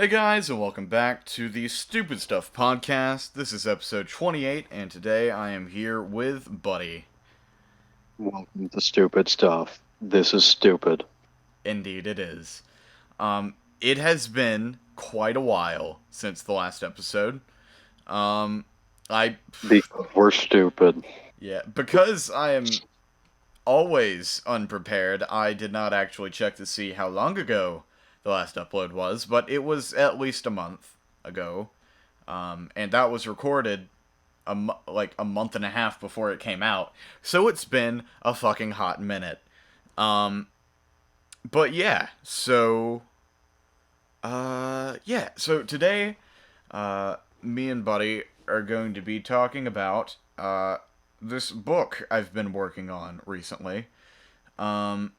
Hey guys, and welcome back to the Stupid Stuff podcast. This is episode 28, and today I am here with Buddy. Welcome to Stupid Stuff. This is stupid. Indeed, it is. It has been quite a while since the last episode. Um, I, Because we're stupid. yeah, because I am always unprepared, I did not actually check to see how long ago the last upload was, but it was at least a month ago. And that was recorded like a month and a half before it came out. So it's been a fucking hot minute. Um, but yeah, so today, me and Buddy are going to be talking about this book I've been working on recently. Um,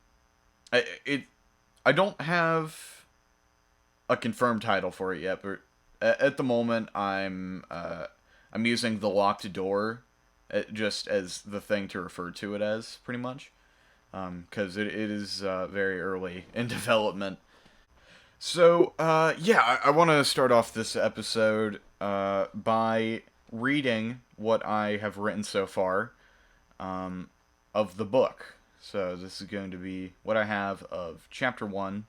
I, it I don't have a confirmed title for it yet, but at the moment I'm using the locked door just as the thing to refer to it as, pretty much, because it is very early in development. So I want to start off this episode by reading what I have written so far um, of the book. So this is going to be what I have of chapter 1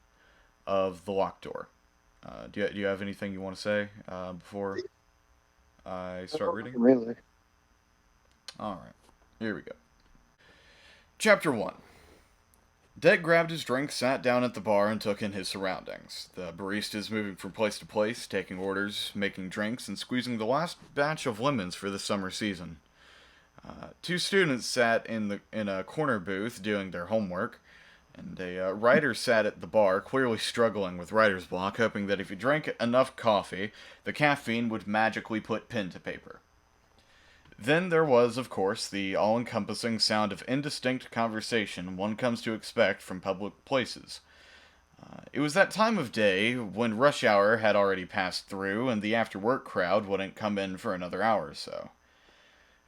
of The Locked Door. Do you have anything you want to say before I start reading? Really? Alright, here we go. Chapter 1. Det grabbed his drink, sat down at the bar, and took in his surroundings. The baristas moving from place to place, taking orders, making drinks, and squeezing the last batch of lemons for the summer season. Two students sat in a corner booth doing their homework, and a writer sat at the bar, clearly struggling with writer's block, hoping that if he drank enough coffee, the caffeine would magically put pen to paper. Then there was, of course, the all-encompassing sound of indistinct conversation one comes to expect from public places. It was that time of day when rush hour had already passed through, and the after-work crowd wouldn't come in for another hour or so.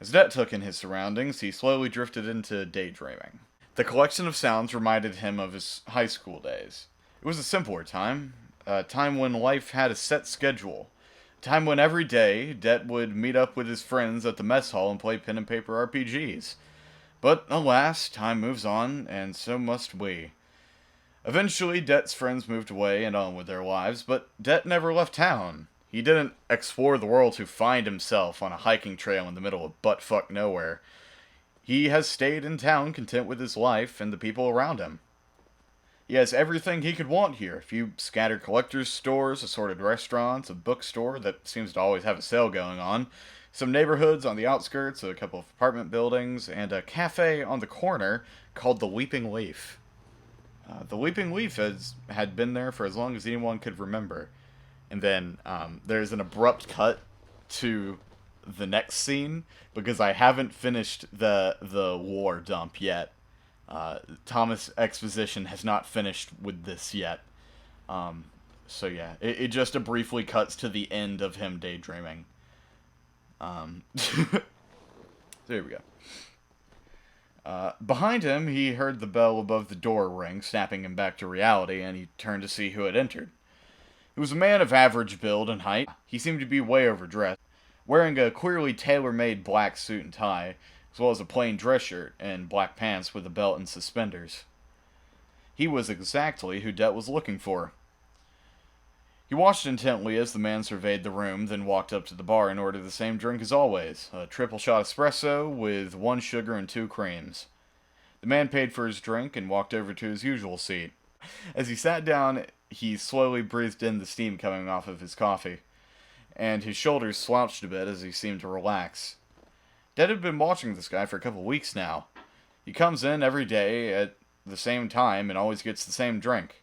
As Det took in his surroundings, he slowly drifted into daydreaming. The collection of sounds reminded him of his high school days. It was a simpler time, a time when life had a set schedule, a time when every day Det would meet up with his friends at the mess hall and play pen and paper RPGs. But alas, time moves on, and so must we. Eventually, Det's friends moved away and on with their lives, but Det never left town. He didn't explore the world to find himself on a hiking trail in the middle of butt-fuck nowhere. He has stayed in town content with his life and the people around him. He has everything he could want here. A few scattered collector's stores, assorted restaurants, a bookstore that seems to always have a sale going on, some neighborhoods on the outskirts, a couple of apartment buildings, and a cafe on the corner called the Weeping Leaf. The Weeping Leaf had been there for as long as anyone could remember. And then there's an abrupt cut to the next scene because I haven't finished the war dump yet. Thomas Exposition has not finished with this yet. So yeah, it just briefly cuts to the end of him daydreaming. So here we go. Behind him, he heard the bell above the door ring, snapping him back to reality, and he turned to see who had entered. He was a man of average build and height. He seemed to be way overdressed, wearing a queerly tailor-made black suit and tie, as well as a plain dress shirt and black pants with a belt and suspenders. He was exactly who Det was looking for. He watched intently as the man surveyed the room, then walked up to the bar and ordered the same drink as always, a triple shot espresso with 1 sugar and 2 creams. The man paid for his drink and walked over to his usual seat. As he sat down, he slowly breathed in the steam coming off of his coffee, and his shoulders slouched a bit as he seemed to relax. Det had been watching this guy for a couple weeks now. He comes in every day at the same time and always gets the same drink.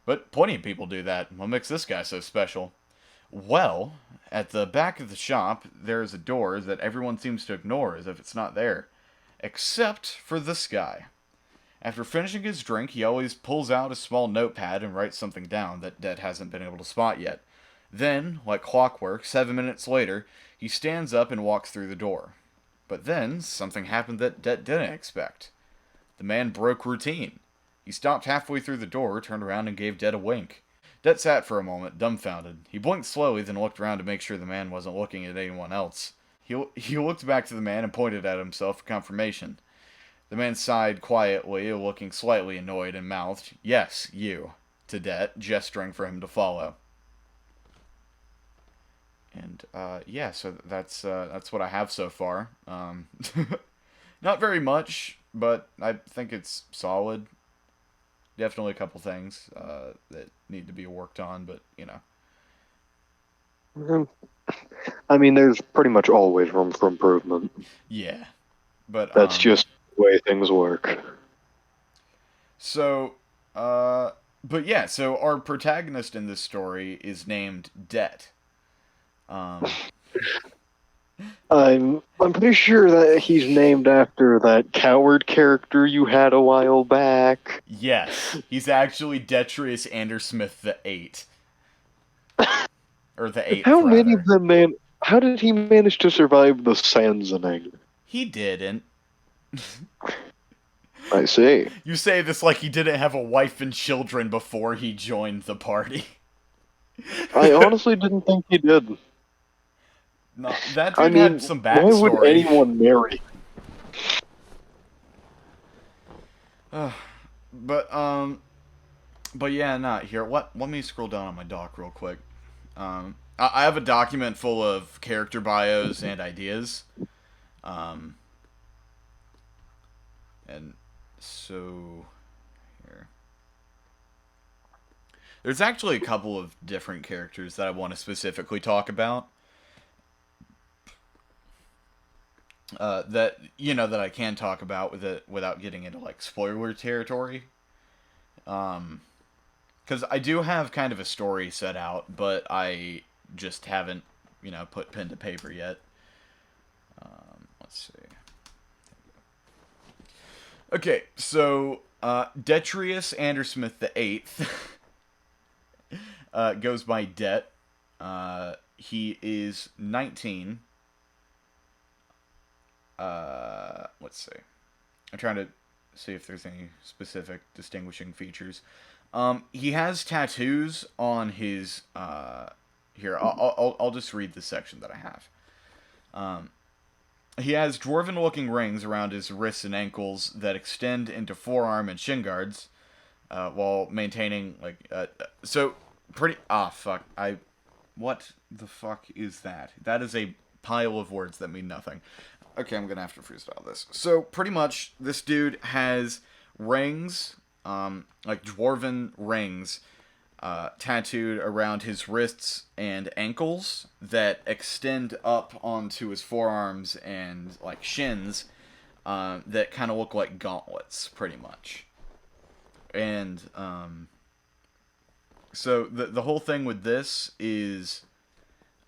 But plenty of people do that. What makes this guy so special? Well, at the back of the shop, there is a door that everyone seems to ignore as if it's not there. Except for this guy. After finishing his drink, he always pulls out a small notepad and writes something down that Det hasn't been able to spot yet. Then, like clockwork, 7 minutes later, he stands up and walks through the door. But then, something happened that Det didn't expect. The man broke routine. He stopped halfway through the door, turned around, and gave Det a wink. Det sat for a moment, dumbfounded. He blinked slowly, then looked around to make sure the man wasn't looking at anyone else. He looked back to the man and pointed at himself for confirmation. The man sighed quietly, looking slightly annoyed, and mouthed, "Yes, you," to Det, gesturing for him to follow. And yeah, so that's what I have so far. Not very much, but I think it's solid. Definitely a couple things that need to be worked on, but you know. Mm, I mean, there's pretty much always room for improvement. Yeah, but That's just the way things work. so uh, but yeah, so our protagonist in this story is named Det. Um, I'm pretty sure that he's named after that coward character you had a while back. yes, he's actually Detrius Andersmith the Eight, or the Eighth How many rather. of them, man? How did he manage to survive the Sansoning? He didn't. I see. You say this like he didn't have a wife and children before he joined the party. I honestly didn't think he did. No, that I dude had mean, some why would backstory. anyone marry? But but yeah, not here. Let me scroll down on my doc real quick. I have a document full of character bios and ideas. Um, and so here, there's actually a couple of different characters that I want to specifically talk about. That that I can talk about with it without getting into like spoiler territory. Because I do have kind of a story set out, but I just haven't put pen to paper yet. Let's see. Okay, so Detrius Andersmith the Eighth goes by Det. He is 19. Let's see. I'm trying to see if there's any specific distinguishing features. He has tattoos on his. Here, I'll just read the section that I have. He has dwarven-looking rings around his wrists and ankles that extend into forearm and shin guards, while maintaining so pretty. Ah, fuck. What the fuck is that? That is a pile of words that mean nothing. Okay, I'm gonna have to freestyle this. So pretty much, this dude has rings, like dwarven rings, tattooed around his wrists and ankles that extend up onto his forearms and like shins, that kind of look like gauntlets, pretty much. And so the whole thing with this is,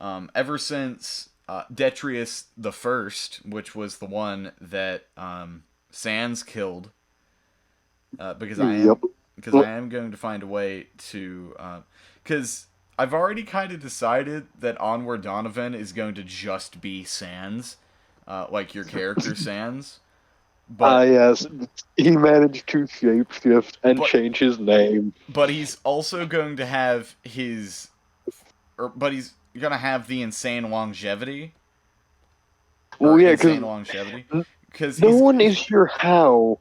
ever since Detrius the First, which was the one that Sans killed, because I Yep. am because I am going to find a way to, because I've already kind of decided that Onward Donovan is going to just be Sans, like your character Sans, but Yes, he managed to shapeshift and but change his name. but he's also going to have but he's gonna have the insane longevity, Well, or yeah, insane because longevity, because no one is sure how,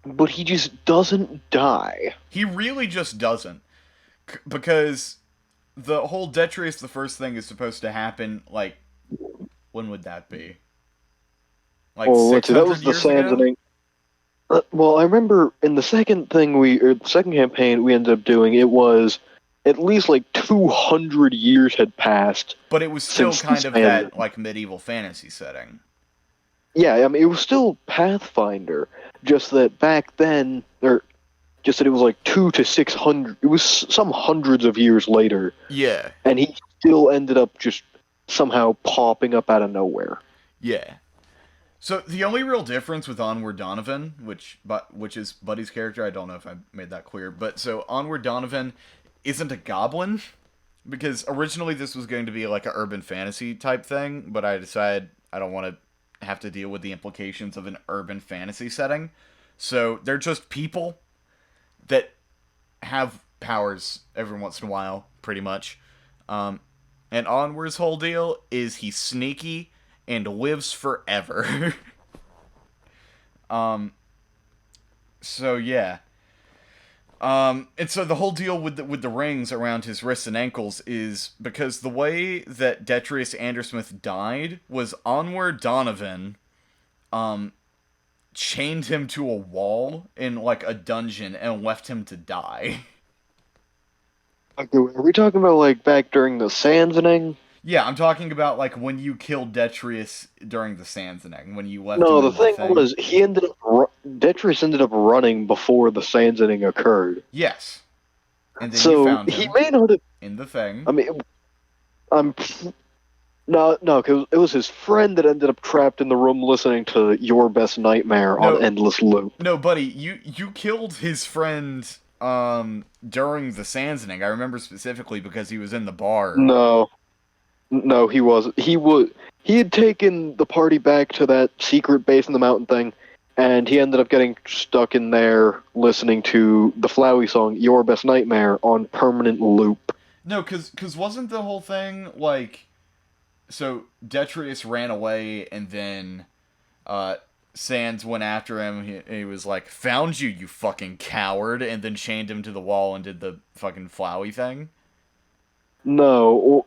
but he just doesn't die. he really just doesn't, because the whole Detrius the First thing is supposed to happen, like, when would that be? Like Well, let's see, that 600 was the years ago? Sansoning. Well, I remember in the second thing the second campaign we ended up doing, it was at least like 200 years had passed But it was still since the kind of that, Sansoning. like, medieval fantasy setting. Yeah, I mean, it was still Pathfinder, just that back then, or just that it was like 2 to 600. It was some hundreds of years later, Yeah, and he still ended up just somehow popping up out of nowhere. yeah. So the only real difference with Onward Donovan, which is Buddy's character, I don't know if I made that clear, but so Onward Donovan isn't a goblin, because originally this was going to be like a urban fantasy type thing, but I decided I don't want to have to deal with the implications of an urban fantasy setting. So they're just people that have powers every once in a while, pretty much. Um, and Onward's whole deal is he's sneaky and lives forever. um, so yeah. And so the whole deal with the rings around his wrists and ankles is because the way that Detrius Andersmith died was Onward Donovan, um, chained him to a wall in like a dungeon and left him to die. Okay, are we talking about like back during the Sansoning? Yeah, I'm talking about like when you killed Detrius during the Sansoning, when you left him No, the in the thing thing. was Detrius ended up running before the Sansoning occurred. Yes, and then you So found he him may not have. in the thing. I mean, I'm no, because it was his friend that ended up trapped in the room listening to Your Best Nightmare on No, endless loop. no, buddy, you killed his friend during the Sansoning. I remember specifically because he was in the bar. No, no, he wasn't. He had taken the party back to that secret base in the mountain thing, and he ended up getting stuck in there listening to the Flowey song "Your Best Nightmare" on permanent loop. No, cause wasn't the whole thing like so Detrius ran away and then uh Sans went after him. He was like, "Found you, you fucking coward," and then chained him to the wall and did the fucking Flowey thing. No,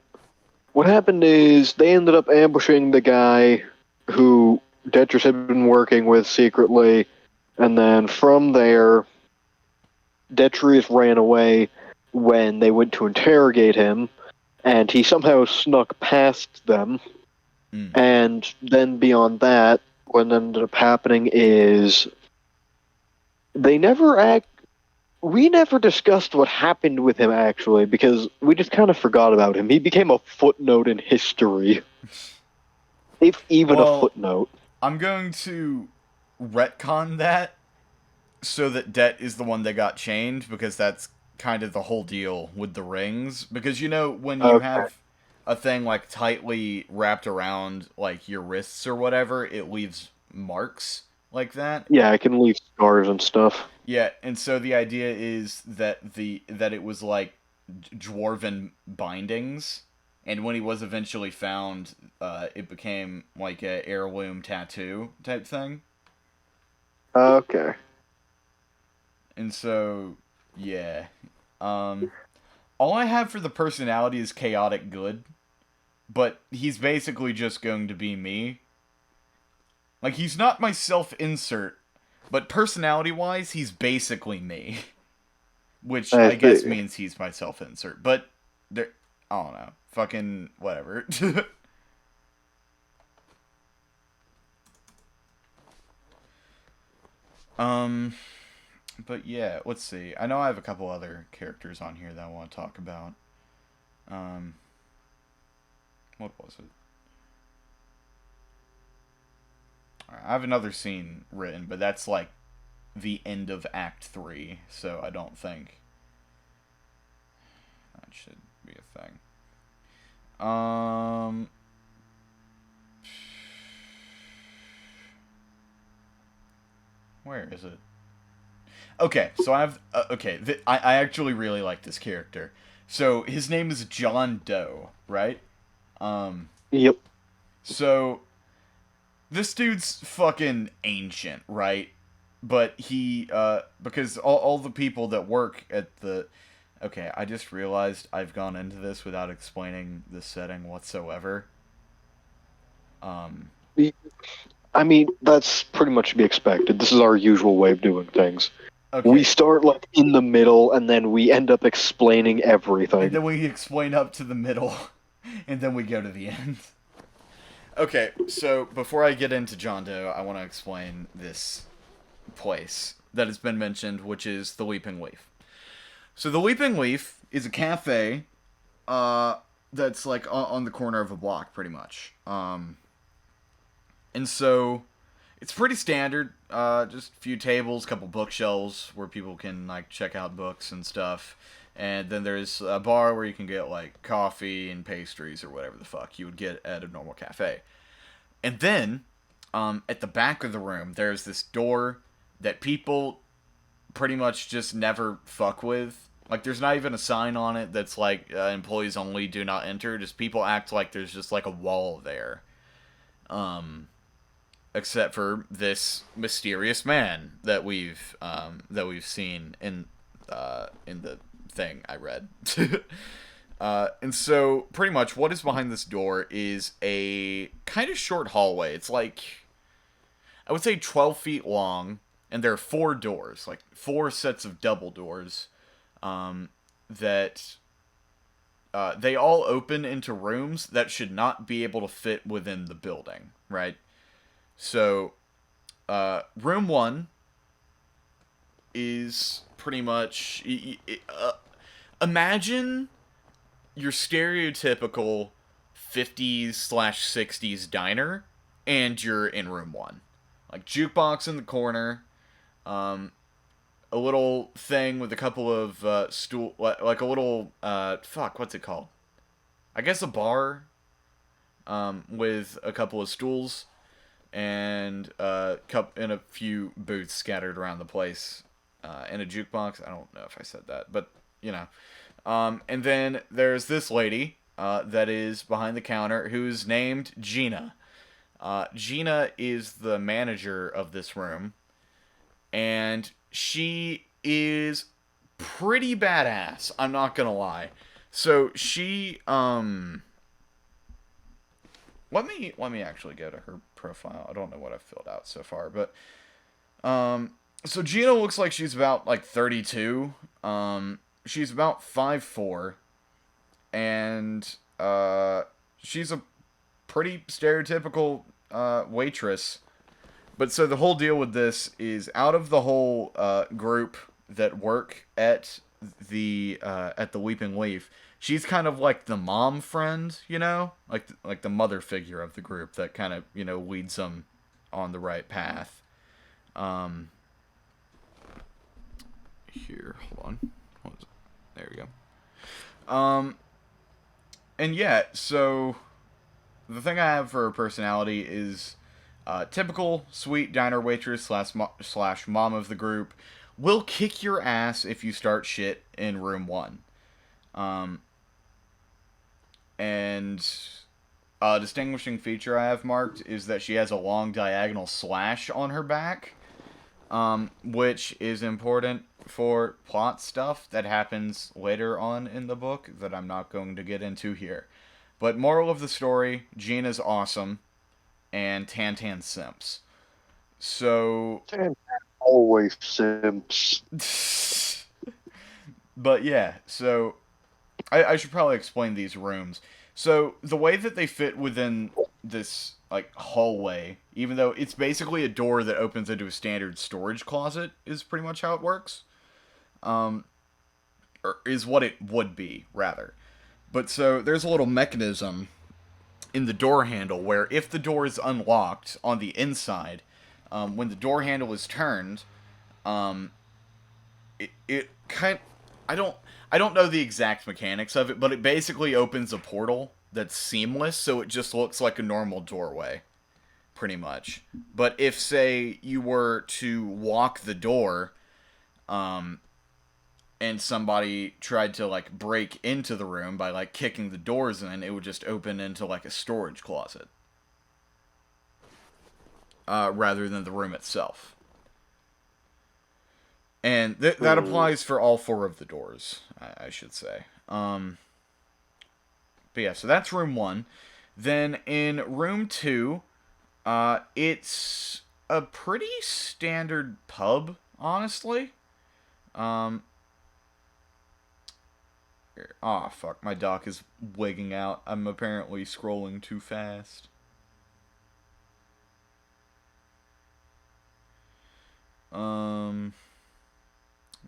what happened is they ended up ambushing the guy who Detrius had been working with secretly, and then from there, Detrius ran away when they went to interrogate him, and he somehow snuck past them. Mm. And then beyond that, what ended up happening is they never act. We never discussed what happened with him actually, because we just kind of forgot about him. He became a footnote in history, if even a Well, footnote. I'm going to retcon that so that Det is the one that got chained because that's kind of the whole deal with the rings. Because you know when you Okay. have a thing like tightly wrapped around like your wrists or whatever, it leaves marks like that. Yeah, I can leave scars and stuff. Yeah, and so the idea is that it was like dwarven bindings, and when he was eventually found, it became like a heirloom tattoo type thing. Okay. And so, yeah, um, all I have for the personality is chaotic good, but he's basically just going to be me. Like he's not my self-insert, but personality-wise, he's basically me. Which I I guess see. means he's my self insert. But there, I don't know. Fucking whatever. um, but yeah, let's see. I know I have a couple other characters on here that I want to talk about. Um, what was it? I have another scene written, but that's like the end of Act 3, so I don't think that should be a thing. Where is it? Okay, so I have. Okay, I actually really like this character. So his name is John Doe, right? Um, Yep. so this dude's fucking ancient, right? But because all the people that work at the. Okay, I just realized I've gone into this without explaining the setting whatsoever. Um, I mean, that's pretty much to be expected. This is our usual way of doing things. We okay, start like in the middle, and then we end up explaining and everything. then we explain up to the middle, and then we go to the end. Okay, so before I get into John Doe, I want to explain this place that has been mentioned, which is the Weeping Leaf. So the Weeping Leaf is a cafe, that's like on the corner of a block, pretty much. And so it's pretty standard. Just a few tables, couple bookshelves where people can like check out books and stuff. And then there's a bar where you can get like coffee and pastries or whatever the fuck you would get at a normal cafe. And then, at the back of the room, there's this door that people pretty much just never fuck with. Like, there's not even a sign on it that's like employees only, do not enter. Just people act like there's just like a wall there. Um, except for this mysterious man that we've seen in the thing I read. And so, pretty much, what is behind this door is a kind of short hallway. It's like, I would say 12 feet long, and there are four doors, like four sets of double doors, that they all open into rooms that should not be able to fit within the building, right? So, room one is pretty much. Imagine your stereotypical 50s slash 60s diner, and you're in room one. Like, jukebox in the corner, um, a little thing with a couple of like a little, fuck, what's it called? I guess a bar, with a couple of stools, and and a few booths scattered around the place, and a jukebox. I don't know if I said that, but you know. And then there's this lady that is behind the counter who's named Gina. Gina is the manager of this room, and she is pretty badass. I'm not gonna lie. So she let me actually go to her profile. I don't know what I've filled out so far, but so Gina looks like she's about like 32. She's about 5'4", and she's a pretty stereotypical waitress. But so the whole deal with this is, out of the whole group that work at the Weeping Leaf, she's kind of like the mom friend, like the mother figure of the group that kind of leads them on the right path. Um, here, hold on, what was it? There we go. And yeah, so the thing I have for her personality is typical sweet diner waitress slash mom of the group. Will kick your ass if you start shit in room one. Um, and a distinguishing feature I have marked is that she has a long diagonal slash on her back, which is important for plot stuff that happens later on in the book that I'm not going to get into here. But moral of the story, Gina's awesome, and Tantan simps. So, And always simps. but yeah, so I should probably explain these rooms. So the way that they fit within this like hallway, even though it's basically a door that opens into a standard storage closet, is pretty much how it works. Um, or is what it would be rather. But so there's a little mechanism in the door handle where if the door is unlocked on the inside, when the door handle is turned, um, it kind I don't know the exact mechanics of it, but it basically opens a portal that's seamless, so it just looks like a normal doorway, pretty much. But if say you were to walk the door, um, and somebody tried to like break into the room by like kicking the doors in, it would just open into like a storage closet, rather than the room itself. And that applies for all four of the doors, I should say. But yeah, so that's room one. Then in room two, it's a pretty standard pub, honestly. Um, oh fuck, my dock is wigging out. I'm apparently scrolling too fast.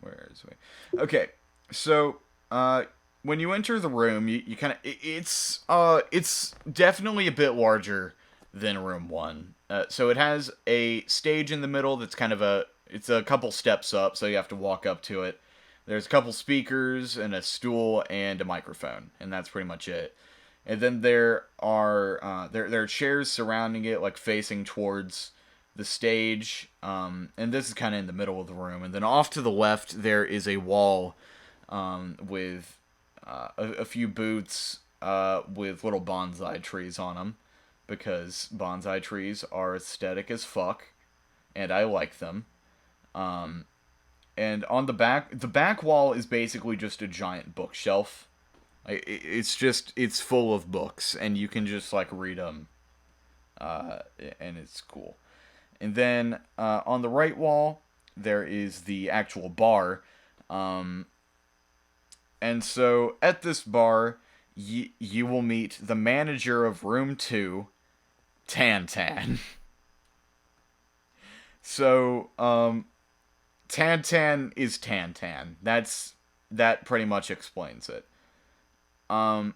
Where is we? Okay, so when you enter the room, you kind of it's definitely a bit larger than room one. So it has a stage in the middle that's kind of it's a couple steps up, so you have to walk up to it. There's a couple speakers and a stool and a microphone, and that's pretty much it. And then there are chairs surrounding it, like facing towards the stage, and this is kind of in the middle of the room. And then off to the left, there is a wall with a few boots with little bonsai trees on them, because bonsai trees are aesthetic as fuck, and I like them. And on the back wall is basically just a giant bookshelf. It's full of books, and you can just like read them, and it's cool. And then on the right wall, there is the actual bar. Um, and so at this bar, you will meet the manager of room 2, Tan Tan. So, Tan Tan is Tan Tan. That pretty much explains it. Um,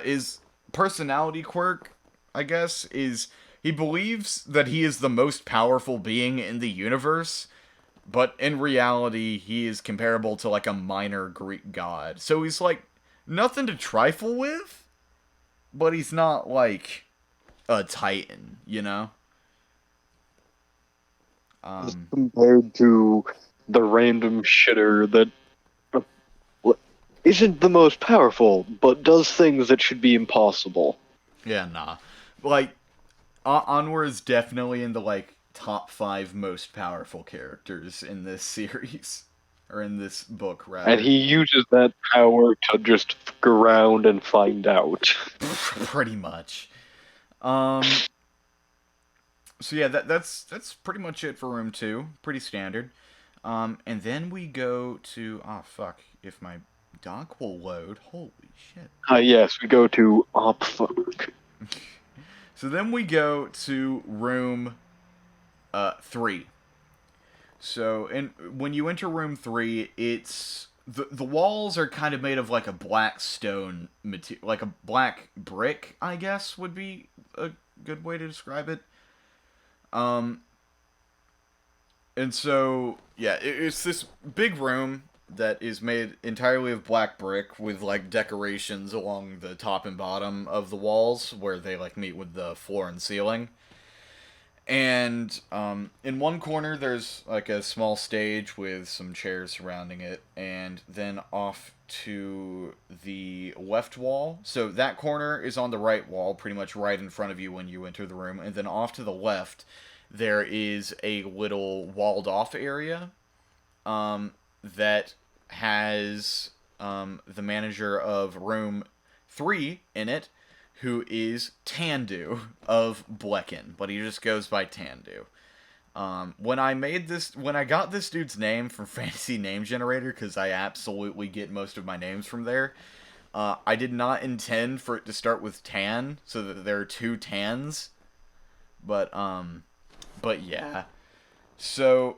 is personality quirk, I guess, is he believes that he is the most powerful being in the universe, but in reality, he is comparable to like a minor Greek god. So he's like nothing to trifle with, but he's not like a titan, you know? Um, Compared to the random shitter that isn't the most powerful, but does things that should be impossible. yeah, nah. Like, Anwar is definitely in the like top 5 most powerful characters in this series. Or in this book, And rather. he uses that power to just fuck around and find out. Pretty much. Um, so yeah, that's pretty much it for room 2. Pretty standard. And then we go to fuck, if my dock will load. Holy shit. Yes, we go to op fuck. So then we go to room 3. So and when you enter room 3, it's the walls are kind of made of like a black stone material, like a black brick, I guess would be a good way to describe it. Um, and so yeah, it's this big room that is made entirely of black brick with like decorations along the top and bottom of the walls where they like meet with the floor and ceiling. And in one corner, there's like a small stage with some chairs surrounding it, and then off to the left wall. So that corner is on the right wall, pretty much right in front of you when you enter the room, and then off to the left, there is a little walled off area that has the manager of room 3 in it, who is Tandu of Blecken, but he just goes by Tandu. When I got this dude's name from Fantasy Name Generator, because I absolutely get most of my names from there, I did not intend for it to start with Tan, so that there are two Tans. But yeah. So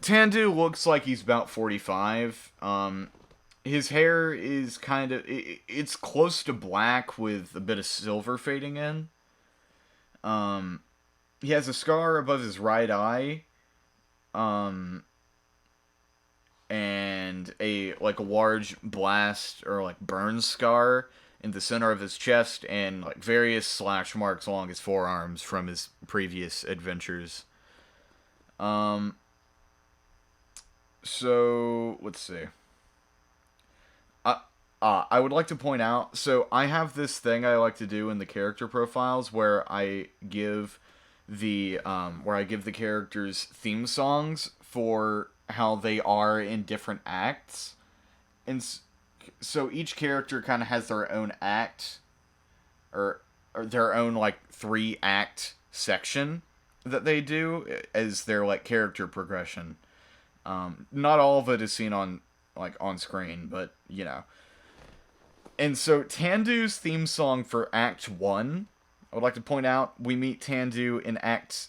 Tandu looks like he's about 45. His hair is kind of it's close to black with a bit of silver fading in. Um, he has a scar above his right eye. Um, and a like a large blast or like burn scar in the center of his chest, and like various slash marks along his forearms from his previous adventures. Um, so let's see. I would like to point out, so I have this thing I like to do in the character profiles where I give the characters theme songs for how they are in different acts, and so each character kind of has their own act, or their own like 3 act section that they do as their like character progression. Not all of it is seen on like on screen, but you know. And so Tandu's theme song for Act 1, I would like to point out, we meet Tandu in at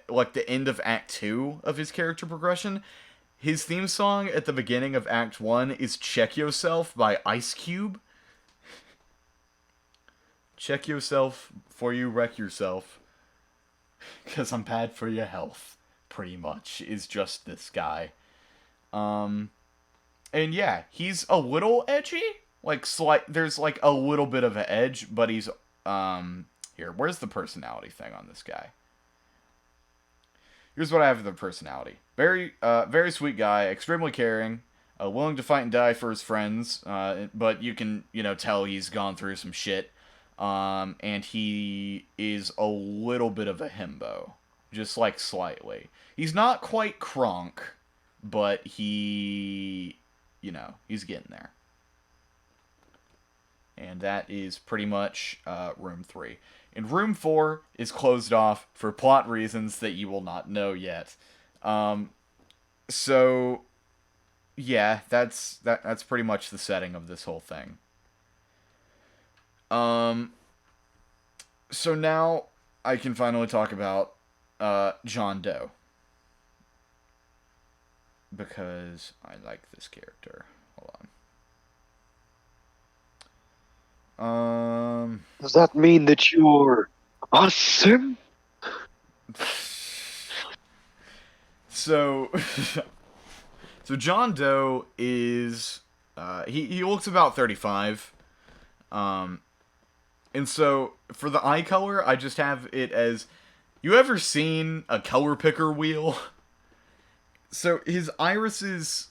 like the end of Act 2 of his character progression. His theme song at the beginning of Act 1 is Check Yourself by Ice Cube. Check yourself before you wreck yourself, because I'm bad for your health, pretty much, is just this guy. Um, and yeah, he's a little edgy. Like there's like a little bit of an edge, but he's here. Where's the personality thing on this guy? here's what I have of their personality. Very sweet guy, extremely caring, willing to fight and die for his friends, but you can, tell he's gone through some shit. And he is a little bit of a himbo, just like slightly. He's not quite Kronk, but he's getting there. And that is pretty much room 3. And room 4 is closed off for plot reasons that you will not know yet. Um, so yeah, that's pretty much the setting of this whole thing. Um, so now I can finally talk about John Doe because I like this character. Hold on. Does that mean that you're awesome? So so John Doe is he looks about 35. Um and so for the eye color, I just have it as, you ever seen a color picker wheel? So his iris is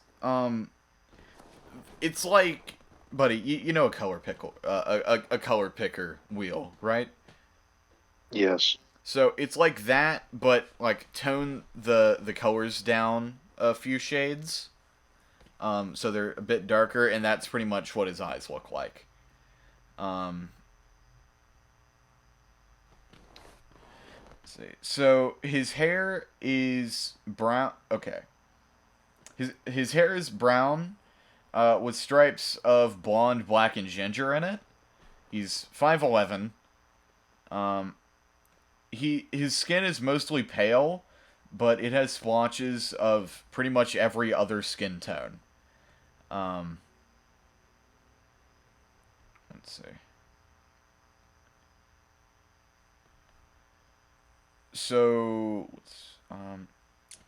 it's like, buddy, you know a color pickle a color picker wheel, right? Yes. So it's like that, but like tone the colors down a few shades. So they're a bit darker, and that's pretty much what his eyes look like. Um, let's see. So his hair is brown. Okay. His hair is brown, with stripes of blonde, black, and ginger in it. He's 5'11". Um, his skin is mostly pale, but it has splotches of pretty much every other skin tone. Um, let's see. So,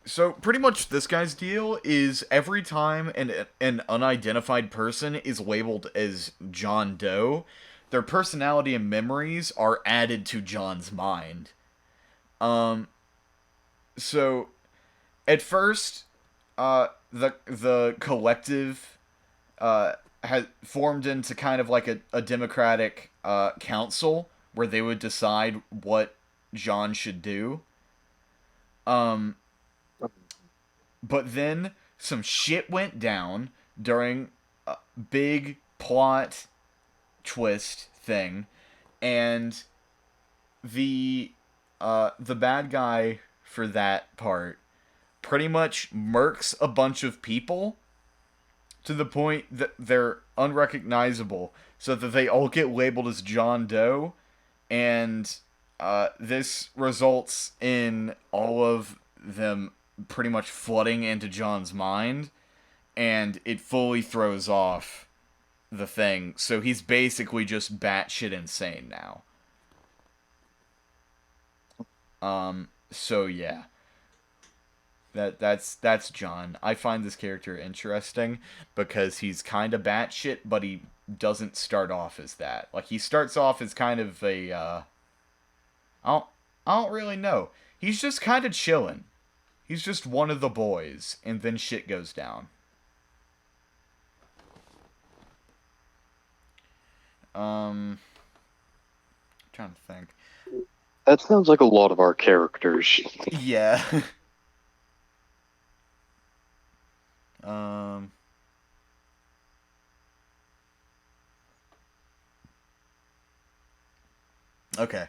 so pretty much this guy's deal is every time an unidentified person is labeled as John Doe, their personality and memories are added to John's mind. Um, so at first, the collective had formed into kind of like a democratic council where they would decide what John should do. Um, but then some shit went down during a big plot twist thing, and the bad guy for that part pretty much murks a bunch of people to the point that they're unrecognizable, so that they all get labeled as John Doe, and this results in all of them pretty much flooding into John's mind, and it fully throws off the thing. So he's basically just batshit insane now. So yeah. That's John. I find this character interesting because he's kind of batshit, but he doesn't start off as that. Like, he starts off as kind of a I don't I don't really know. He's just kind of chilling. He's just one of the boys, and then shit goes down. Um, trying to think. That sounds like a lot of our characters. Yeah. um. Okay.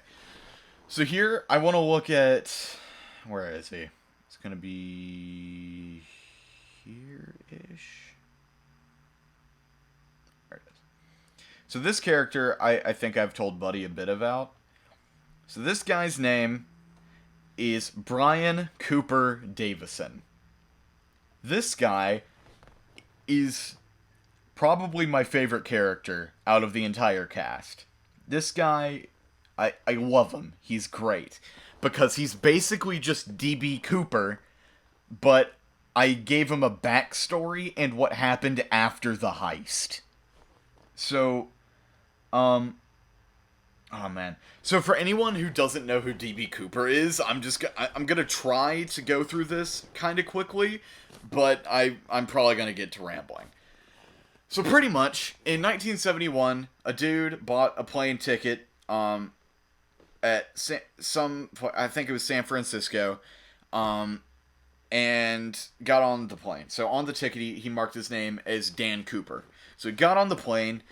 So here I want to look at, where is he? It's gonna be here-ish. There it is. So this character, I think I've told Buddy a bit about. So this guy's name is Brian Cooper Davison. This guy is probably my favorite character out of the entire cast. This guy, I love him. He's great. Because he's basically just DB Cooper, but I gave him a backstory and what happened after the heist. So, Oh man. So for anyone who doesn't know who DB Cooper is, I'm gonna try to go through this kind of quickly, but I'm probably gonna get to rambling. So pretty much in 1971, a dude bought a plane ticket at I think it was San Francisco, um and got on the plane. So on the ticket, he marked his name as Dan Cooper. So he got on the plane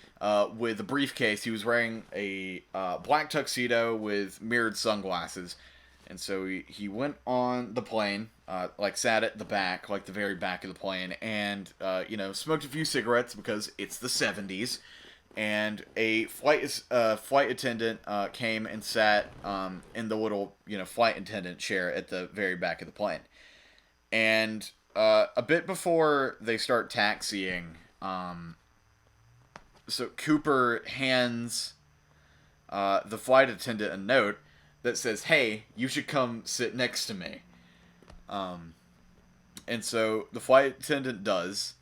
with a briefcase. He was wearing a black tuxedo with mirrored sunglasses. And so he went on the plane, like sat at the back, like the very back of the plane, and, smoked a few cigarettes because it's the 70s. And a flight attendant came and sat in the little, flight attendant chair at the very back of the plane. And a bit before they start taxiing, so Cooper hands the flight attendant a note that says, "Hey, you should come sit next to me." And so the flight attendant does,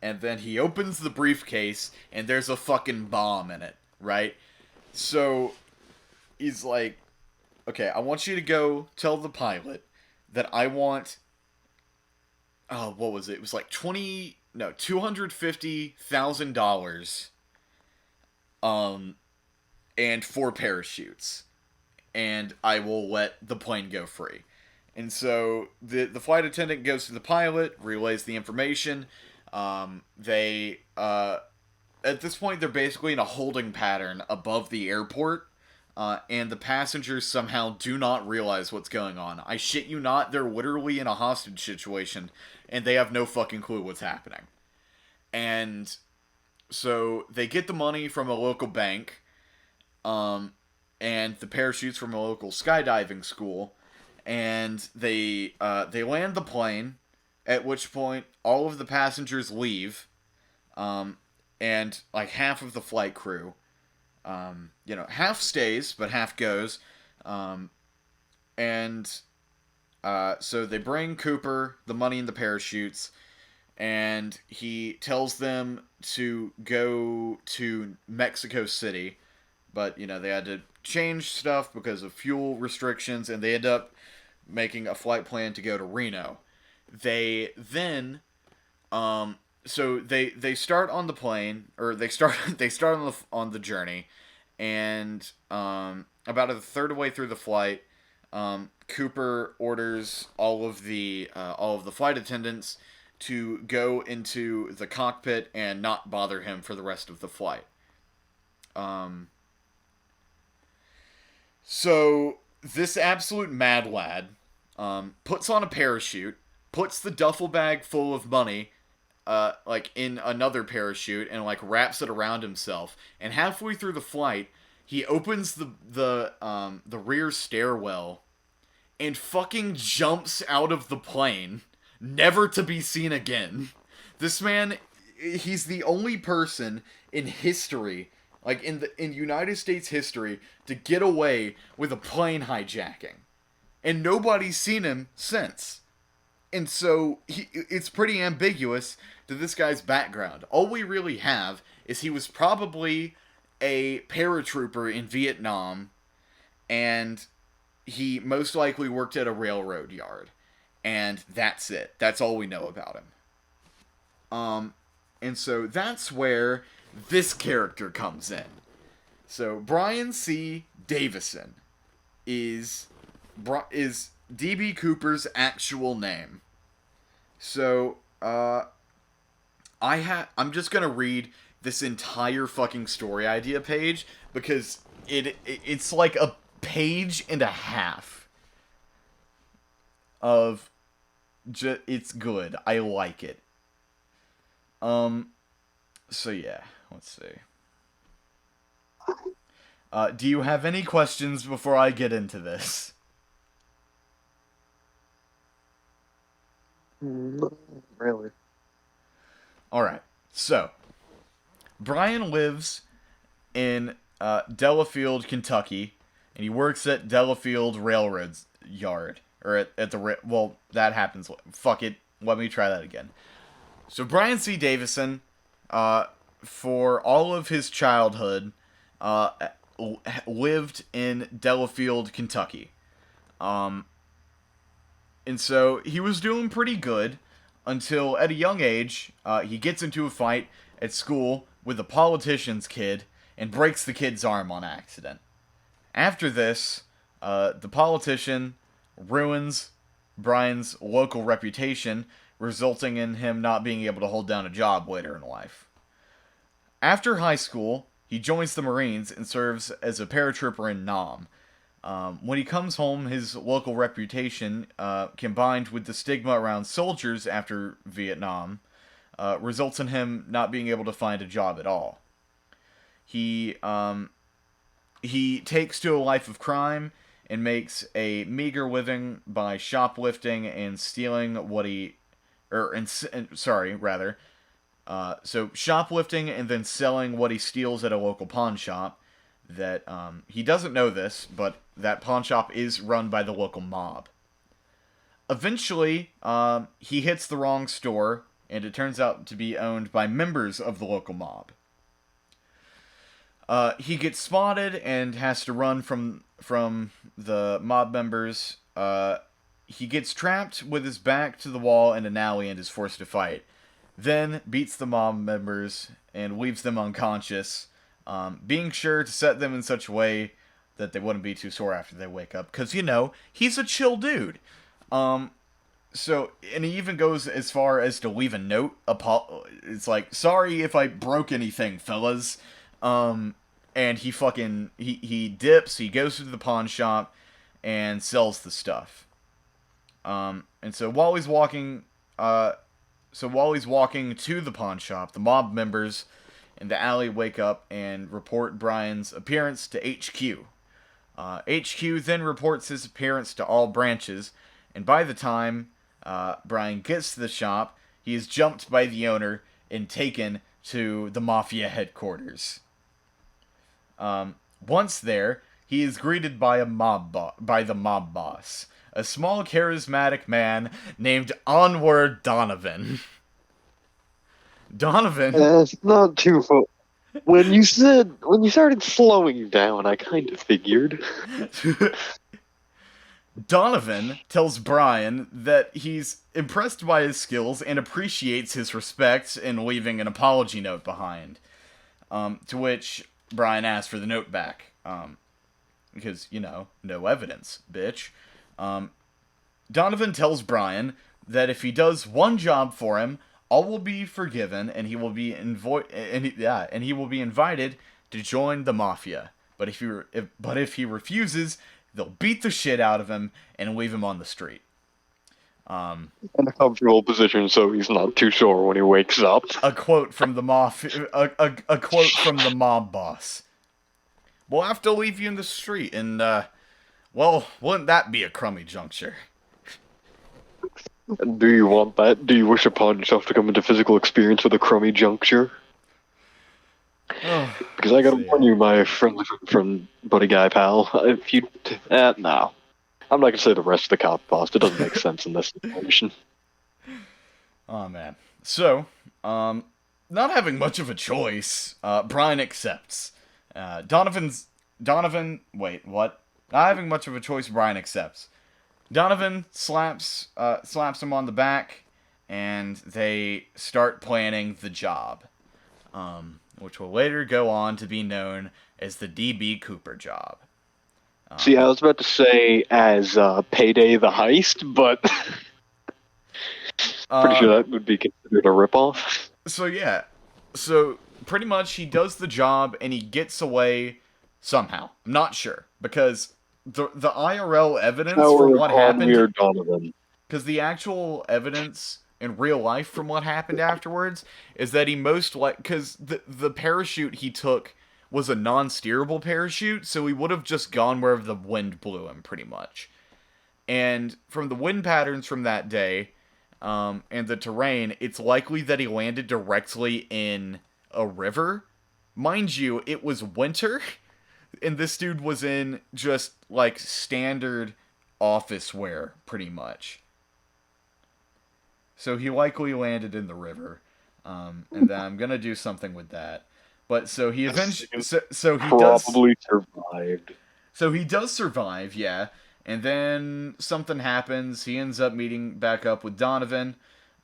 and then he opens the briefcase, and there's a fucking bomb in it, right? So he's like, "Okay, I want you to go tell the pilot that I want what was it? It was like $250,000, and 4 parachutes, and I will let the plane go free." And so the flight attendant goes to the pilot, relays the information. They at this point they're basically in a holding pattern above the airport. And the passengers somehow do not realize what's going on. I shit you not, they're literally in a hostage situation, and they have no fucking clue what's happening. And so they get the money from a local bank, and the parachutes from a local skydiving school, and they land the plane. At which point, all of the passengers leave, and like half of the flight crew. Half stays, but half goes. And so they bring Cooper the money and the parachutes, and he tells them to go to Mexico City. But, they had to change stuff because of fuel restrictions, and they end up making a flight plan to go to Reno. They then so they start on the plane, or they start on the journey, and about a third of the way through the flight, Cooper orders all of the flight attendants to go into the cockpit and not bother him for the rest of the flight. So this absolute mad lad puts on a parachute, puts the duffel bag full of money like in another parachute, and like wraps it around himself. And halfway through the flight, he opens the rear stairwell and fucking jumps out of the plane, never to be seen again. This man, he's the only person in history, like in United States history, to get away with a plane hijacking, and nobody's seen him since. And so it's pretty ambiguous to this guy's background. All we really have is he was probably a paratrooper in Vietnam, and he most likely worked at a railroad yard. And that's it. That's all we know about him. And so that's where this character comes in. So Brian C. Davison is DB Cooper's actual name. So I'm just gonna read this entire fucking story idea page because it's like a page and a half of it's good. I like it. So yeah, let's see. Do you have any questions before I get into this? Not really. Alright, so Brian lives in Delafield, Kentucky, and he works at Delafield Railroad Yard. Or at the... Well, that happens. Fuck it. Let me try that again. So Brian C. Davison, for all of his childhood, lived in Delafield, Kentucky. Um, and so he was doing pretty good until at a young age, he gets into a fight at school with a politician's kid and breaks the kid's arm on accident. After this, the politician ruins Brian's local reputation, resulting in him not being able to hold down a job later in life. After high school, he joins the Marines and serves as a paratrooper in Nam. When he comes home, his local reputation, combined with the stigma around soldiers after Vietnam, results in him not being able to find a job at all. He he takes to a life of crime and makes a meager living by shoplifting and stealing what he, sorry, rather, so shoplifting and then selling what he steals at a local pawn shop. That he doesn't know this, but that pawn shop is run by the local mob. Eventually, he hits the wrong store, and it turns out to be owned by members of the local mob. He gets spotted and has to run from the mob members. He gets trapped with his back to the wall in an alley and is forced to fight. Then beats the mob members and leaves them unconscious, being sure to set them in such a way that they wouldn't be too sore after they wake up. Because, he's a chill dude. So, and he even goes as far as to leave a note. It's like, sorry if I broke anything, fellas. And he dips, he goes to the pawn shop, and sells the stuff. And so while he's walking to the pawn shop, the mob members in the alley wake up and report Brian's appearance to HQ. HQ then reports his appearance to all branches, and by the time Brian gets to the shop, he is jumped by the owner and taken to the Mafia headquarters. Once there, he is greeted by the mob boss, a small charismatic man named Onward Donovan. Donovan. It's not too far. When you started slowing down, I kind of figured. Donovan tells Brian that he's impressed by his skills and appreciates his respect in leaving an apology note behind. To which Brian asks for the note back. Because, no evidence, bitch. Donovan tells Brian that if he does one job for him, all will be forgiven, and he will be invited to join the Mafia. But if he refuses, they'll beat the shit out of him and leave him on the street. In a comfortable position, so he's not too sore when he wakes up. A quote from the a quote from the mob boss. We'll have to leave you in the street, and well, wouldn't that be a crummy juncture? Do you want that? Do you wish upon yourself to come into physical experience with a crummy juncture? Because I gotta warn you, my friendly from buddy guy pal, if you... no. I'm not gonna say the rest of the cop boss. It doesn't make sense in this situation. Oh, man. So, not having much of a choice, Brian accepts. Wait, what? Not having much of a choice, Brian accepts. Donovan slaps him on the back, and they start planning the job, which will later go on to be known as the D.B. Cooper job. See, I was about to say as Payday the Heist, but pretty sure that would be considered a ripoff. So yeah, pretty much he does the job and he gets away somehow. I'm not sure, because the IRL evidence from what happened, because the actual evidence in real life from what happened afterwards is that he because the parachute he took was a non-steerable parachute, so he would have just gone wherever the wind blew him, pretty much. And from the wind patterns from that day, and the terrain, it's likely that he landed directly in a river. Mind you, it was winter, and this dude was in just, standard office wear, pretty much. So he likely landed in the river, and then I'm gonna do something with that. But so he Yes, eventually, he so he does, probably survived. so he does survive, yeah. And then something happens. He ends up meeting back up with Donovan,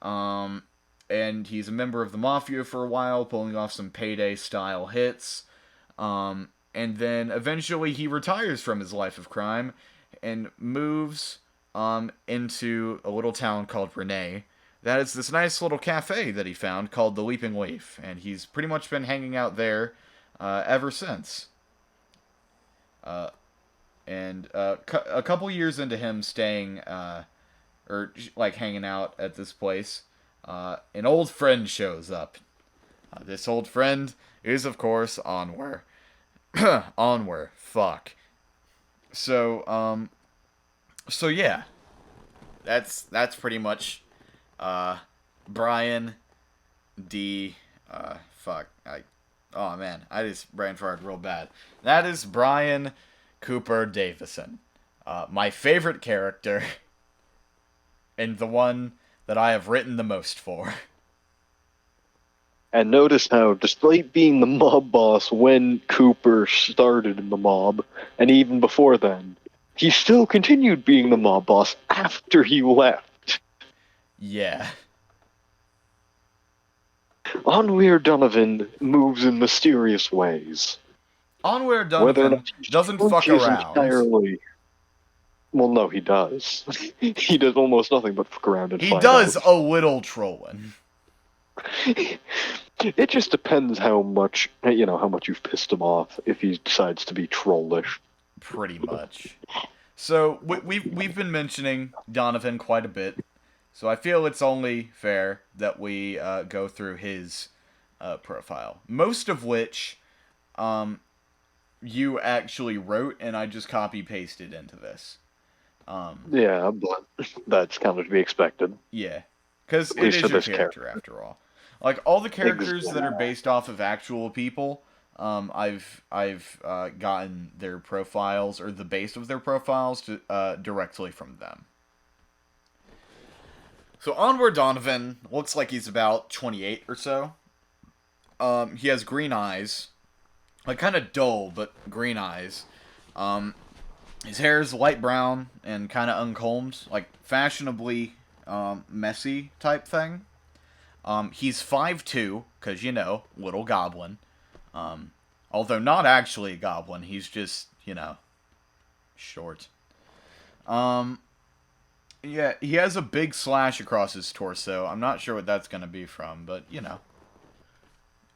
um, and he's a member of the mafia for a while, pulling off some payday style hits. And then eventually he retires from his life of crime and moves into a little town called Renee. That is this nice little cafe that he found called the Leaping Leaf, and he's pretty much been hanging out there ever since. Uh, and a couple years into him staying or like hanging out at this place, an old friend shows up. This old friend is, of course, Onwer. Onwer. Fuck. So, so yeah, that's pretty much Brian D. Fuck. Oh man, I just brain farted real bad. That is Brian Cooper Davison, my favorite character, and the one that I have written the most for. And notice how, despite being the mob boss when Cooper started in the mob, and even before then, he still continued being the mob boss after he left. Yeah. Onweir Donovan moves in mysterious ways. Onward Whether or Donovan not he doesn't fuck changes around. entirely. Well, no, he does. He does almost nothing but fuck around and He find does out. a little trolling. It just depends how much how much you've pissed him off if he decides to be trollish. Pretty much. So we've been mentioning Donovan quite a bit, so I feel it's only fair that we go through his profile, most of which you actually wrote, and I just copy pasted into this. Yeah, but that's kind of to be expected. Yeah, because At it least is for your this character after all. Like all the characters that are Exactly. based off of actual people, I've gotten their profiles or the base of their profiles directly from them. So Onward Donovan looks like he's about 28 or so. He has green eyes, like kind of dull but green eyes. Um, his hair is light brown and kind of uncombed, like fashionably messy type thing. He's 5'2", because, little goblin. Although not actually a goblin, he's just, short. Yeah, he has a big slash across his torso. I'm not sure what that's going to be from, but,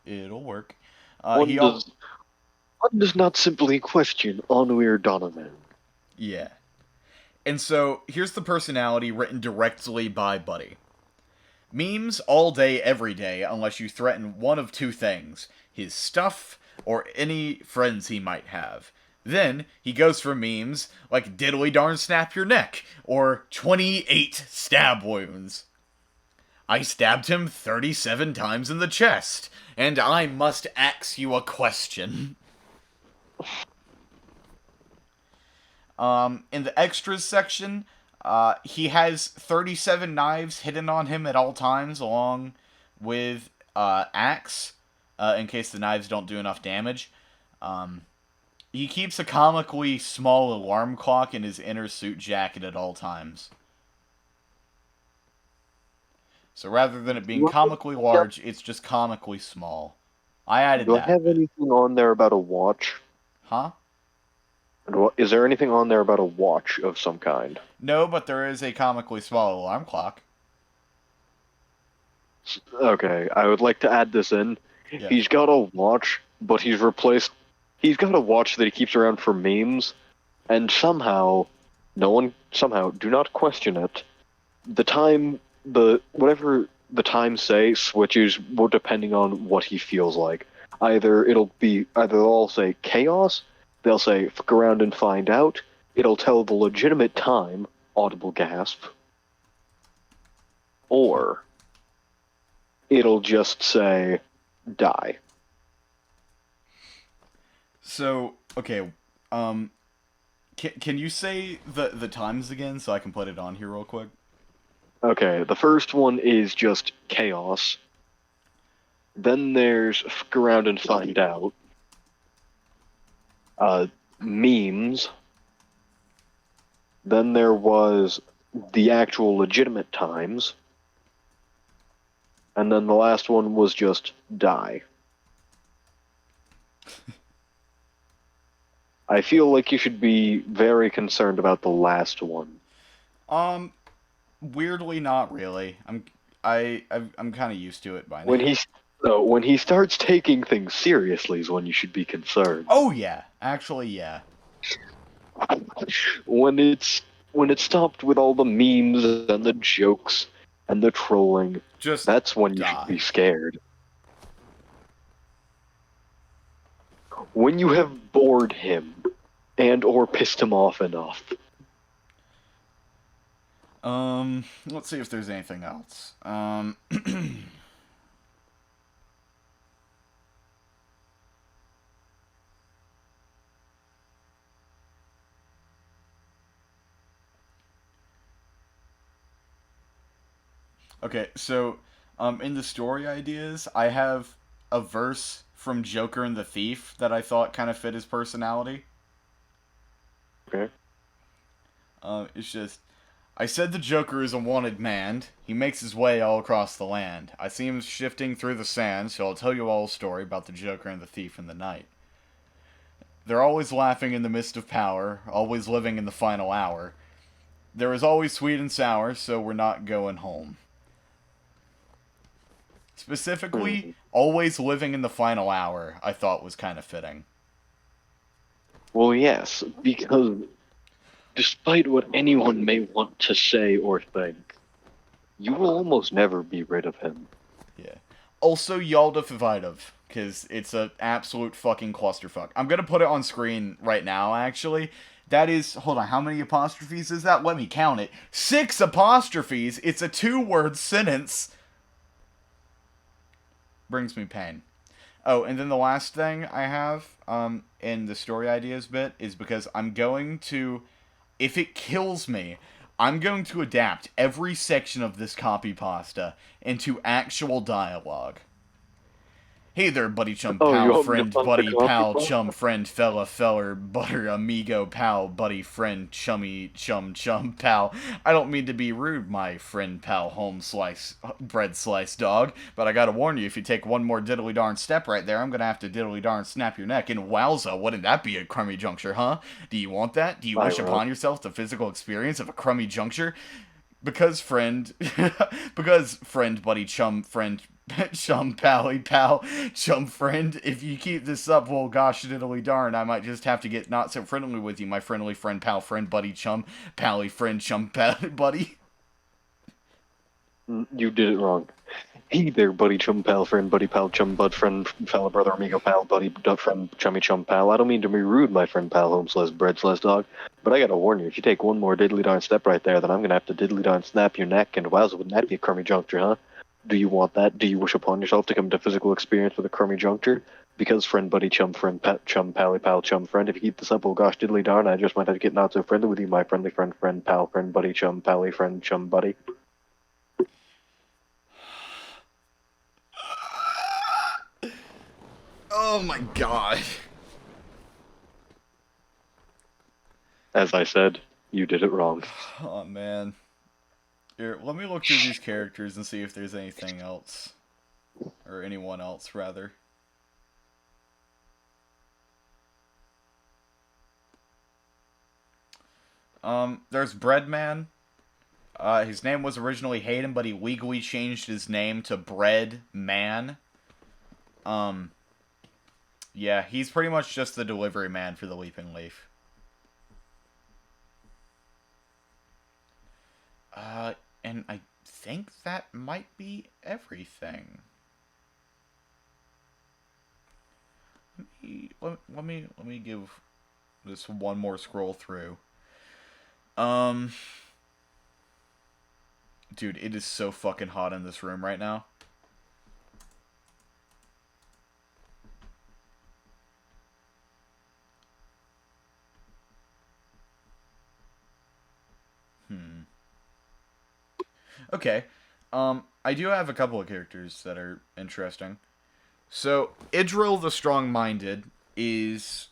it'll work. One does one does not simply question Onweir Donovan. Yeah. And so, here's the personality written directly by Buddy. Memes all day, every day, unless you threaten one of two things: his stuff or any friends he might have. Then he goes for memes like diddly darn snap your neck or 28 stab wounds. I stabbed him 37 times in the chest, and I must ask you a question. In the extras section, he has 37 knives hidden on him at all times, along with axe, in case the knives don't do enough damage. He keeps a comically small alarm clock in his inner suit jacket at all times. So rather than it being comically large, it's just comically small. I added Do I that have bit. anything on there about a watch? Huh? Is there anything on there about a watch of some kind? No, but there is a comically small alarm clock. Okay, I would like to add this in. Yeah. He's got a watch, but he's got a watch that he keeps around for memes, and somehow, do not question it. Whatever the time say switches depending on what he feels like. Either they'll all say chaos, they'll say fuck around and find out, it'll tell the legitimate time, audible gasp, or it'll just say die. So, okay, can you say the times again so I can put it on here real quick? Okay, the first one is just chaos. Then there's fuck around and find out. Memes. Then there was the actual legitimate times. And then the last one was just die. I feel like you should be very concerned about the last one. Weirdly, not really. I'm kind of used to it by now. When he no, when he starts taking things seriously is when you should be concerned. Oh yeah, actually yeah. When it's stopped with all the memes and the jokes and the trolling, Just that's when you should die. be scared. When you have bored him and or pissed him off enough. Let's see if there's anything else. Okay, so in the story ideas, I have a verse from Joker and the Thief that I thought kind of fit his personality. Okay. It's just, I said the Joker is a wanted man. He makes his way all across the land. I see him shifting through the sand, so I'll tell you all a story about the Joker and the Thief in the night. They're always laughing in the mist of power, always living in the final hour. There is always sweet and sour, so we're not going home. Specifically, Hmm. always living in the final hour, I thought was kind of fitting. Well, yes, because despite what anyone may want to say or think, you will almost never be rid of him. Yeah. Also, Yalda Vidov, because it's an absolute fucking clusterfuck. I'm gonna put it on screen right now, actually. That is, hold on, how many apostrophes is that? Let me count it. 6 apostrophes! It's a 2-word sentence! Brings me pain. Oh, and then the last thing I have in the story ideas bit is because I'm going to, if it kills me, I'm going to adapt every section of this copy pasta into actual dialogue. Hey there, buddy, chum, Oh, you pal, want me to friend, fund the buddy, copy pal, pasta? chum, friend, fella, feller, butter, amigo, pal, buddy, friend, chummy, chum, chum, pal. I don't mean to be rude, my friend, pal, home slice, bread slice dog, but I gotta warn you, if you take one more diddly darn step right there, I'm gonna have to diddly darn snap your neck. And wowza, wouldn't that be a crummy juncture, huh? Do you want that? Do you I wish will. upon yourself the physical experience of a crummy juncture? Because friend, because friend, buddy, chum, friend, chum, pally, pal, chum, friend. If you keep this up, well, gosh diddly darn, I might just have to get not so friendly with you, my friendly friend, pal, friend, buddy, chum, pally, friend, chum, pal, buddy. You did it wrong. Hey there, buddy, chum, pal, friend, buddy, pal, chum, bud, friend, fella, brother, amigo, pal, buddy, friend, chummy, chum, pal. I don't mean to be rude, my friend, pal, home slash bread slash dog, but I gotta warn you, if you take one more diddly darn step right there, then I'm gonna have to diddly darn snap your neck, and wowza, wouldn't that be a crummy juncture, huh? Do you want that? Do you wish upon yourself to come to physical experience with a crummy juncture? Because friend, buddy, chum, friend, chum, pally, pal, chum, friend, if you keep this up, well, gosh, diddly darn, I just might have to get not so friendly with you, my friendly friend, friend, pal, friend, buddy, chum, pally, friend, chum, buddy. Oh my god. As I said, you did it wrong. Oh man. Here, let me look through these characters and see if there's anything else. Or anyone else, rather. There's Breadman. His name was originally Hayden, but he legally changed his name to Bread Man. Um, yeah, he's pretty much just the delivery man for the Leaping Leaf. And I think that might be everything. Let me give this one more scroll through. Um, dude, it is so fucking hot in this room right now. Hmm. Okay. I do have a couple of characters that are interesting. So Idril the Strong-Minded is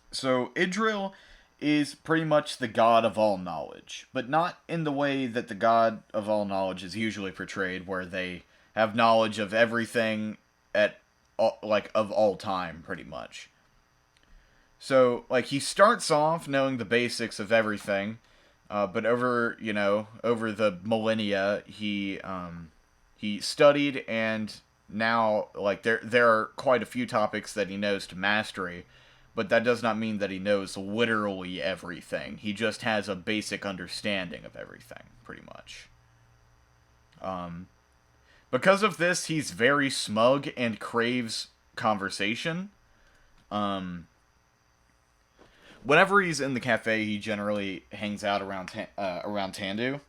Idril is pretty much the god of all knowledge, but not in the way that the god of all knowledge is usually portrayed, where they have knowledge of everything at like of all time, pretty much. So like he starts off knowing the basics of everything, but over the millennia, he studied, and now like there are quite a few topics that he knows to mastery, but that does not mean that he knows literally everything. He just has a basic understanding of everything, pretty much. Um, because of this, he's very smug and craves conversation. Um, Whenever he's in the cafe, he generally hangs out around Tandu.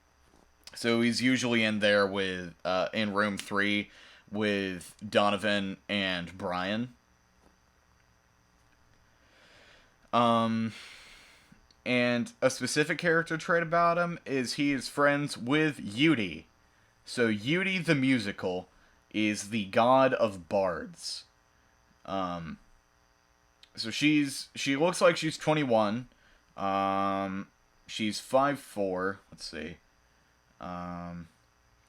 So he's usually in there with in room 3 with Donovan and Brian. Um, and a specific character trait about him is he is friends with Yudi. So Yudi the musical is the god of bards. Um, so she looks like she's 21. She's 5'4". Let's see.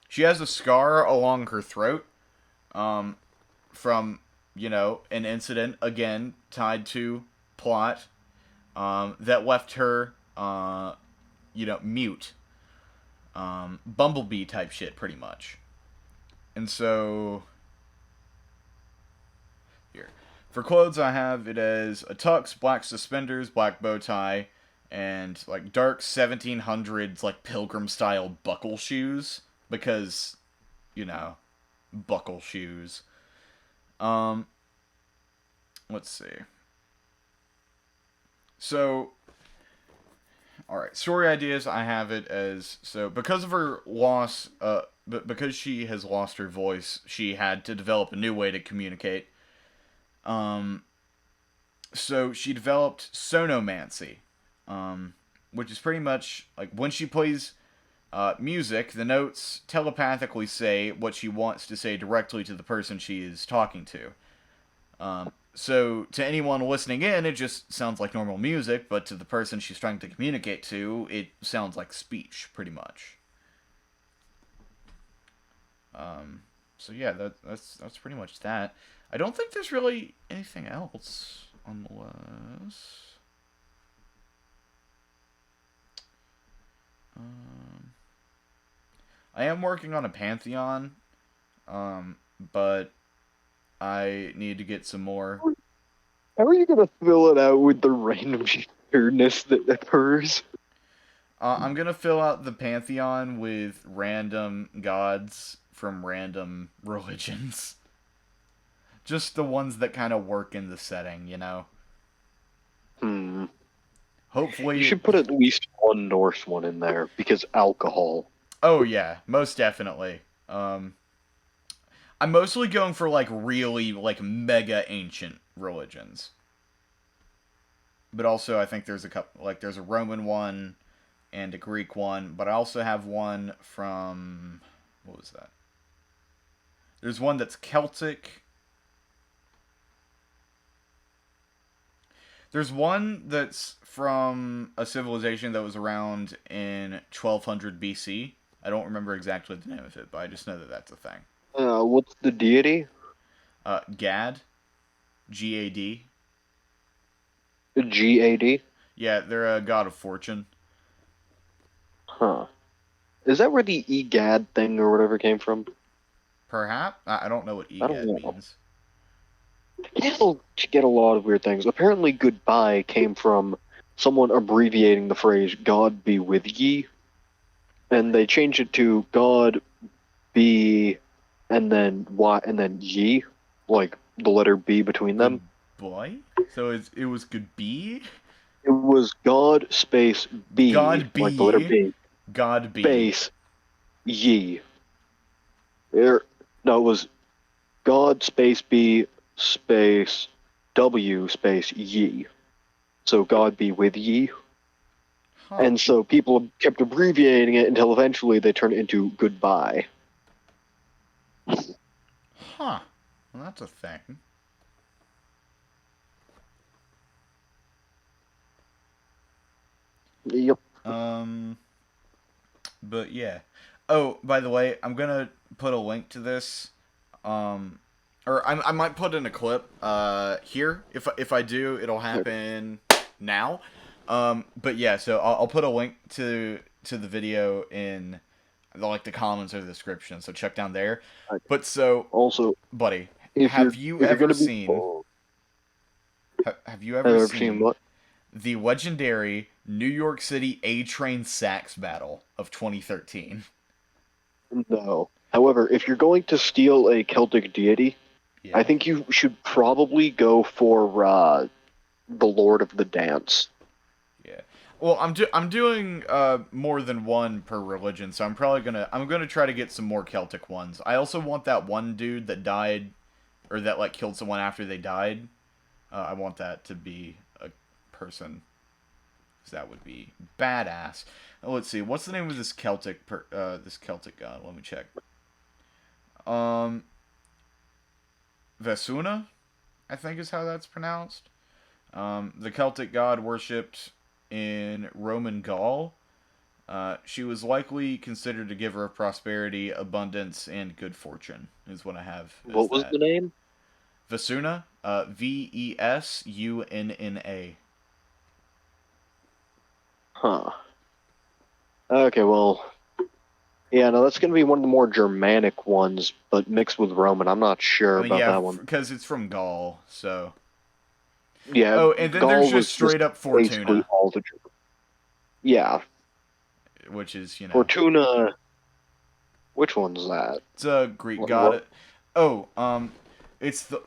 She has a scar along her throat. From an incident again tied to plot. That left her mute. Bumblebee type shit, pretty much. And so here. For clothes, I have it as a tux, black suspenders, black bow tie, and like dark 1700s like pilgrim style buckle shoes, because buckle shoes. Um, let's see. So, all right, story ideas. I have it as so because of her loss. But because she has lost her voice, she had to develop a new way to communicate. Um, so she developed sonomancy, which is pretty much like when she plays music, the notes telepathically say what she wants to say directly to the person she is talking to. So to anyone listening in, it just sounds like normal music, but to the person she's trying to communicate to, it sounds like speech, pretty much. So yeah, that's pretty much that. I don't think there's really anything else unless. Um, I am working on a Pantheon, but I need to get some more. How are you gonna fill it out with the random weirdness that occurs? I'm gonna fill out the Pantheon with random gods from random religions. Just the ones that kind of work in the setting, you know? Hmm. You Hopefully. should put at least one Norse one in there because alcohol. Oh, yeah, most definitely. I'm mostly going for, like, really, like, mega ancient religions. But also, I think there's a couple. Like, there's a Roman one and a Greek one, but I also have one from. What was that? There's one that's Celtic. There's one that's from a civilization that was around in 1200 BC. I don't remember exactly the name of it, but I just know that that's a thing. What's the deity? Gad, Gad. GAD? Yeah, they're a god of fortune. Huh. Is that where the EGAD thing or whatever came from? Perhaps I don't know what I don't egad know. means. People get a lot of weird things. Apparently, goodbye came from someone abbreviating the phrase "God be with ye," and they changed it to "God be," and then Y, and then ye, like the letter B between Good them. boy. So it was good B. It was God space B, God like the letter be. B, God be. space ye. No, it was God space B space W space ye. So God be with ye. Huh. And so people kept abbreviating it until eventually they turned it into goodbye. Huh. Well, that's a thing. Yep. But yeah. Oh, by the way, I'm gonna put a link to this. Um, or I might put in a clip. Here. If I do, it'll happen now. But yeah. So I'll put a link to the video in the comments or the description. So check down there. But so, Also, buddy, if have you're you if you're ever gonna be, seen? Have you have ever you ever seen seen what? the legendary New York City A Train sax battle of 2013? No. However, if you're going to steal a Celtic deity, I Yeah. think you should probably go for the Lord of the Dance. Yeah. Well, I'm doing more than one per religion, so I'm gonna try to get some more Celtic ones. I also want that one dude that died, or that like killed someone after they died. I want that to be a person, 'cause that would be badass. Let's see, what's the name of this Celtic god? Let me check. Um, Vesuna, I think is how that's pronounced. The Celtic god worshipped in Roman Gaul. She was likely considered a giver of prosperity, abundance, and good fortune, is what I have as What was that. the name? Vesuna, Vesunna. Huh. Okay, well, yeah, no, that's gonna be one of the more Germanic ones, but mixed with Roman. I'm not sure I mean, about yeah, that one. because it's from Gaul, so. Yeah, Oh, and then there's Gaul just was just straight up basically Fortuna, all the. Yeah, which is, Fortuna. Which one's that? it's a Greek What? god. Oh, No. it's the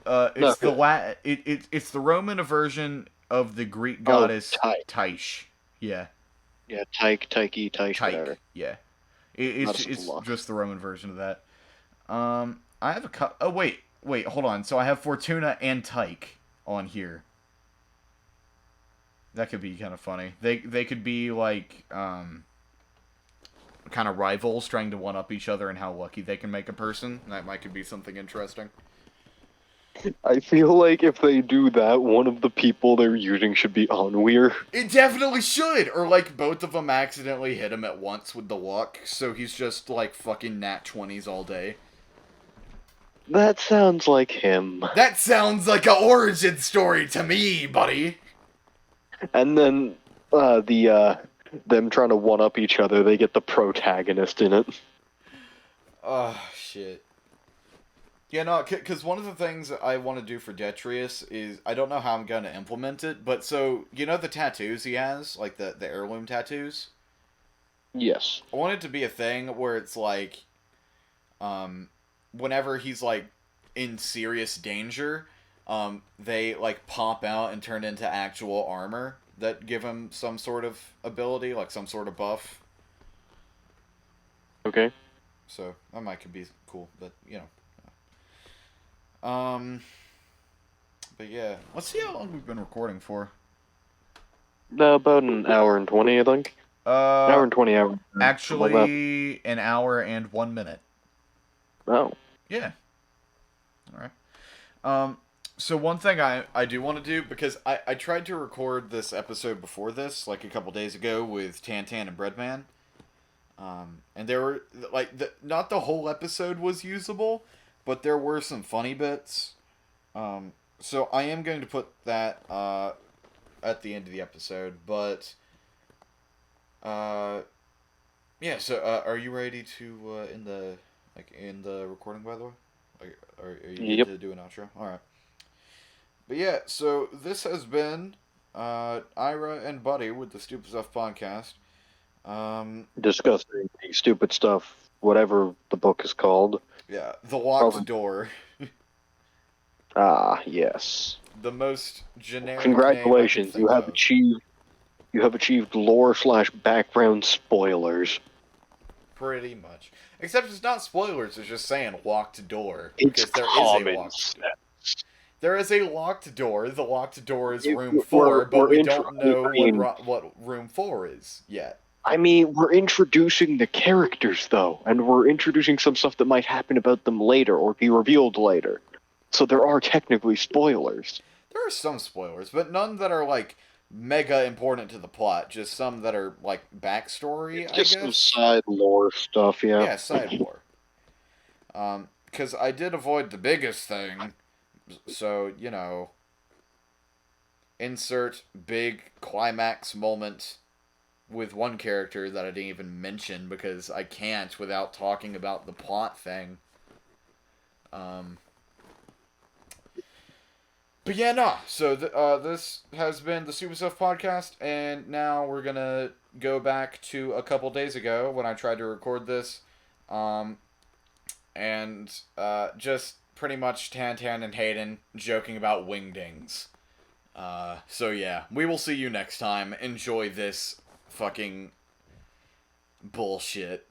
Roman version of the Greek Oh, goddess Tyke. Tyche. Yeah, Yeah, Tyke, Tyche. whatever. Yeah, Not a it's simple luck. just the Roman version of that. I have a oh wait, hold on. So I have Fortuna and Tyche on here. That could be kind of funny. They could be like kind of rivals trying to one up each other and how lucky they can make a person. That might could be something interesting. I feel like if they do that, one of the people they're using should be Onweir. It definitely should, or like both of them accidentally hit him at once with the luck, so he's just like fucking nat 20s all day. That sounds like him. That sounds like a origin story to me, buddy. And then them trying to one up each other, they get the protagonist in it. Oh shit. Yeah, no, because one of the things I want to do for Detrius is, I don't know how I'm going to implement it, but so, the tattoos he has, like the heirloom tattoos? Yes. I want it to be a thing where it's like, whenever he's like in serious danger, they like pop out and turn into actual armor that give him some sort of ability, like some sort of buff. Okay. So that might could be cool, but Um, but yeah, let's see how long we've been recording for. About an hour and 20, I think. An hour and 20 hours. Actually, an hour and 1 minute. Oh. Yeah. All right. So one thing I do want to do, because I tried to record this episode before this, like a couple days ago with Tantan and Breadman. And there were, like, not the whole episode was usable, but there were some funny bits. So I am going to put that at the end of the episode, but yeah. So are you ready to in the recording, by the way? Are you Yep. good to do an outro? All right. But yeah, so this has been Ira and Buddy with the Stupid Stuff podcast. Discussing the stupid stuff, whatever the book is called. Yeah, the locked Probably. door. Ah, yes. The most generic. Congratulations, name I can think of. you have achieved lore/background spoilers. Pretty much. Except it's not spoilers, it's just saying locked door. It's Because there is common a locked sense. door. There is a locked door. The locked door is It- room we're- 4, but we're we intro- don't know I mean- what room 4 is yet. I mean, we're introducing the characters, though, and we're introducing some stuff that might happen about them later or be revealed later. So there are technically spoilers. There are some spoilers, but none that are like mega important to the plot. Just some that are like backstory, I Just some guess. side lore stuff, yeah. Yeah, side lore. Because I did avoid the biggest thing, so insert big climax moment with one character that I didn't even mention because I can't without talking about the plot thing. But yeah, no. So this has been the Super Stuff podcast, and now we're gonna go back to a couple days ago when I tried to record this, um, and just pretty much Tantan and Hayden joking about wingdings. So yeah, we will see you next time. Enjoy this fucking bullshit.